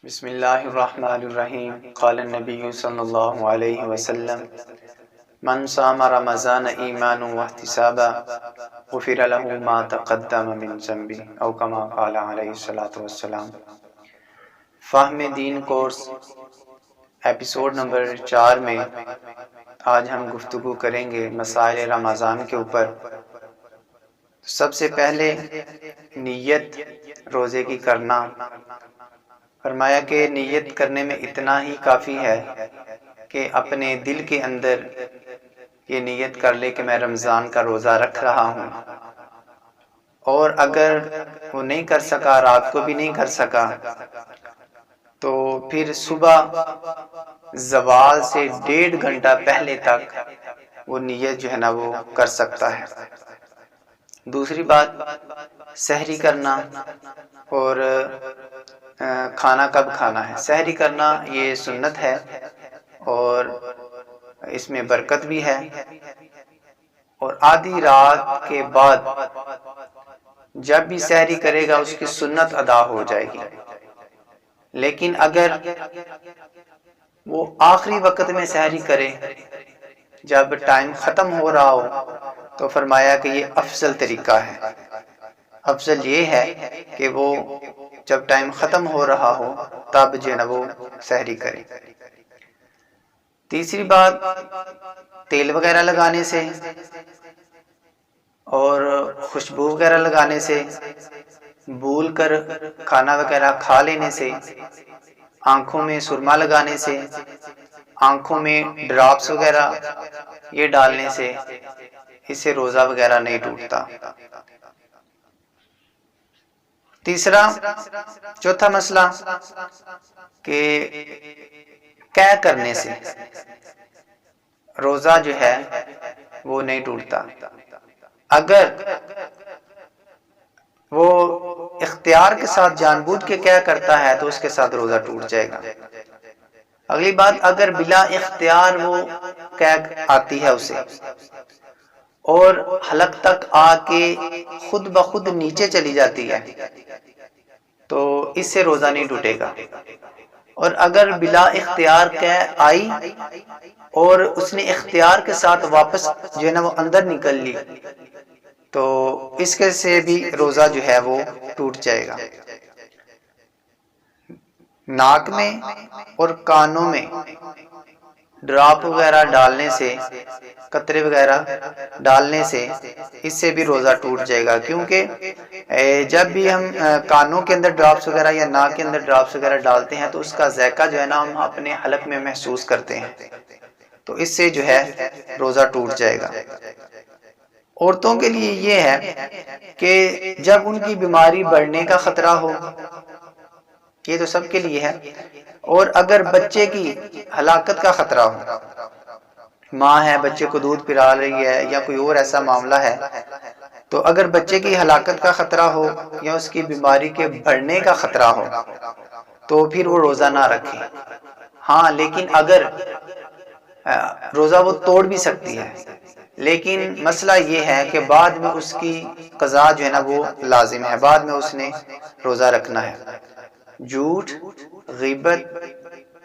بسم اللہ الرحمن الرحیم قال النبی صلی اللہ علیہ وسلم من صام رمضان ایمانا واحتسابا غفر له ما تقدم من ذنبه او کما قال علیہ الصلوۃ والسلام۔ فہم دین کورس ایپیسوڈ نمبر 4 میں آج ہم گفتگو کریں گے مسائل رمضان کے اوپر۔ سب سے پہلے نیت روزے کی کرنا۔ فرمایا کہ نیت کرنے میں اتنا ہی کافی ہے کہ اپنے دل کے اندر یہ نیت کر لے کہ میں رمضان کا روزہ رکھ رہا ہوں، اور اگر وہ نہیں کر سکا، رات کو بھی نہیں کر سکا، تو پھر صبح زوال سے 1.5 گھنٹہ پہلے تک وہ نیت جو ہے نا وہ کر سکتا ہے۔ دوسری بات سحری کرنا، اور کھانا کب کھانا ہے۔ سحری کرنا یہ سنت ہے اور اس میں برکت بھی ہے، اور آدھی رات کے بعد جب بھی سحری کرے گا اس کی سنت ادا ہو جائے گی۔ لیکن اگر وہ آخری وقت میں سحری کرے جب ٹائم ختم ہو رہا ہو، تو فرمایا کہ یہ افضل طریقہ ہے۔ افضل یہ ہے کہ وہ جب ٹائم ختم ہو رہا ہو تب جو ہے وہ سحری کرے۔ تیسری بات تیل وغیرہ لگانے سے اور خوشبو وغیرہ لگانے سے، بھول کر کھانا وغیرہ کھا لینے سے، آنکھوں میں سرما لگانے سے، آنکھوں میں ڈراپس وغیرہ یہ ڈالنے سے، اس سے روزہ وغیرہ نہیں ٹوٹتا۔ چوتھا مسئلہ کہ قے کرنے سے روزہ جو ہے وہ نہیں ٹوٹتا۔ اگر وہ اختیار کے ساتھ جان بوجھ کے قے کرتا ہے تو اس کے ساتھ روزہ ٹوٹ جائے گا۔ اگلی بات، اگر بلا اختیار وہ قے آتی ہے اسے اور حلق تک آ کے خود بخود نیچے چلی جاتی ہے تو اس سے روزہ نہیں ٹوٹے گا۔ اور اگر بلا اختیار قے آئی اور اس نے اختیار کے ساتھ واپس جو ہے نا وہ اندر نکل لی تو اس کے سے بھی روزہ جو ہے وہ ٹوٹ جائے گا۔ ناک میں اور کانوں میں ڈراپ وغیرہ ڈالنے سے، قطرے وغیرہ ڈالنے سے، اس سے بھی روزہ ٹوٹ جائے گا، کیونکہ جب بھی ہم کانوں کے اندر ڈراپس وغیرہ یا ناک کے اندر ڈراپس وغیرہ ڈالتے ہیں تو اس کا ذائقہ جو ہے نا ہم اپنے حلق میں محسوس کرتے ہیں، تو اس سے جو ہے روزہ ٹوٹ جائے گا۔ عورتوں کے لیے یہ ہے کہ جب ان کی بیماری بڑھنے کا خطرہ ہو، یہ تو سب کے لیے ہے، اور اگر بچے کی ہلاکت کا خطرہ ہو، ماں ہے بچے کو دودھ پلا رہی ہے یا کوئی اور ایسا معاملہ ہے، تو اگر بچے کی ہلاکت کا خطرہ ہو یا اس کی بیماری کے بڑھنے کا خطرہ ہو تو پھر وہ روزہ نہ رکھے۔ ہاں، لیکن اگر روزہ وہ توڑ بھی سکتی ہے، لیکن مسئلہ یہ ہے کہ بعد میں اس کی قضا جو ہے نا وہ لازم ہے، بعد میں اس نے روزہ رکھنا ہے۔ جھوٹ، غیبت،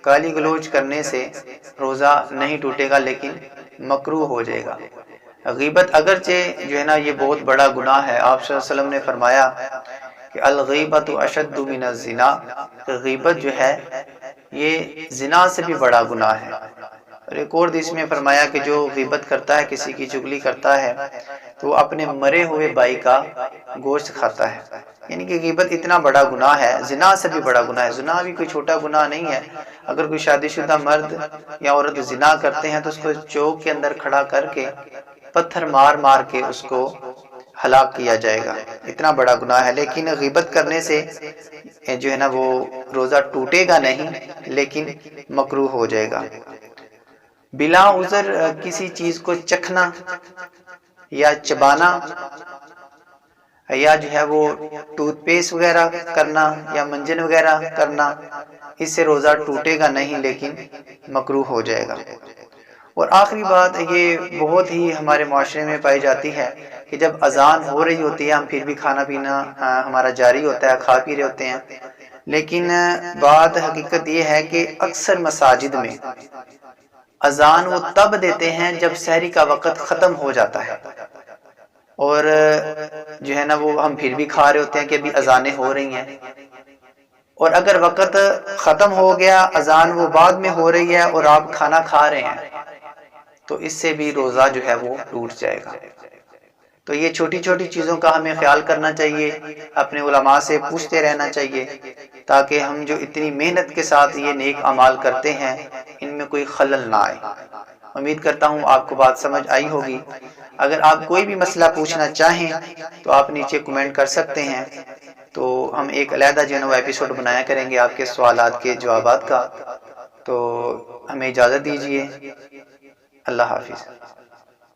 گالی گلوچ کرنے سے روزہ نہیں ٹوٹے گا لیکن مکروہ ہو جائے گا۔ غیبت اگرچہ جو ہے نا یہ بہت بڑا گناہ ہے، آپ صلی اللہ علیہ وسلم نے فرمایا کہ الغیبۃ اشد من الزنا، غیبت جو ہے یہ زنا سے بھی بڑا گناہ ہے۔ اور ایک اور حدیث میں فرمایا کہ جو غیبت کرتا ہے، کسی کی چغلی کرتا ہے، تو وہ اپنے مرے ہوئے بھائی کا گوشت کھاتا ہے۔ یعنی کہ غیبت اتنا بڑا گناہ ہے، زنا سے بھی بڑا گناہ ہے۔ زنا بھی کوئی چھوٹا گناہ نہیں ہے۔ اگر کوئی شادی شدہ مرد یا عورت زنا کرتے ہیں تو اس کو چوک کے اندر کھڑا کر کے پتھر مار مار کے اس کو ہلاک کیا جائے گا، اتنا بڑا گناہ ہے۔ لیکن غیبت کرنے سے جو ہے نا وہ روزہ ٹوٹے گا نہیں لیکن مکروہ ہو جائے گا۔ بلا عذر کسی چیز کو چکھنا یا چبانا یا جو ہے وہ ٹوتھ پیسٹ وغیرہ کرنا یا منجن وغیرہ کرنا، اس سے روزہ ٹوٹے گا نہیں لیکن مکروہ ہو جائے گا۔ اور آخری بات یہ بہت ہی ہمارے معاشرے میں پائی جاتی ہے کہ جب اذان ہو رہی ہوتی ہے ہم پھر بھی کھانا پینا ہمارا جاری ہوتا ہے، کھا پی رہے ہوتے ہیں، لیکن بات حقیقت یہ ہے کہ اکثر مساجد میں اذان وہ تب دیتے ہیں جب سحری کا وقت ختم ہو جاتا ہے، اور جو ہے نا وہ ہم پھر بھی کھا رہے ہوتے ہیں کہ ابھی اذانیں ہو رہی ہیں، اور اگر وقت ختم ہو گیا، اذان وہ بعد میں ہو رہی ہے اور آپ کھانا کھا رہے ہیں، تو اس سے بھی روزہ جو ہے وہ ٹوٹ جائے گا۔ تو یہ چھوٹی چھوٹی چیزوں کا ہمیں خیال کرنا چاہیے، اپنے علماء سے پوچھتے رہنا چاہیے، تاکہ ہم جو اتنی محنت کے ساتھ یہ نیک اعمال کرتے ہیں ان میں کوئی خلل نہ آئے۔ امید کرتا ہوں آپ کو بات سمجھ آئی ہوگی۔ اگر آپ کوئی بھی مسئلہ پوچھنا چاہیں تو آپ نیچے کمنٹ کر سکتے ہیں، تو ہم ایک علیحدہ جو ہے نا وہ ایپیسوڈ بنایا کریں گے آپ کے سوالات کے جوابات کا۔ تو ہمیں اجازت دیجیے، اللہ حافظ۔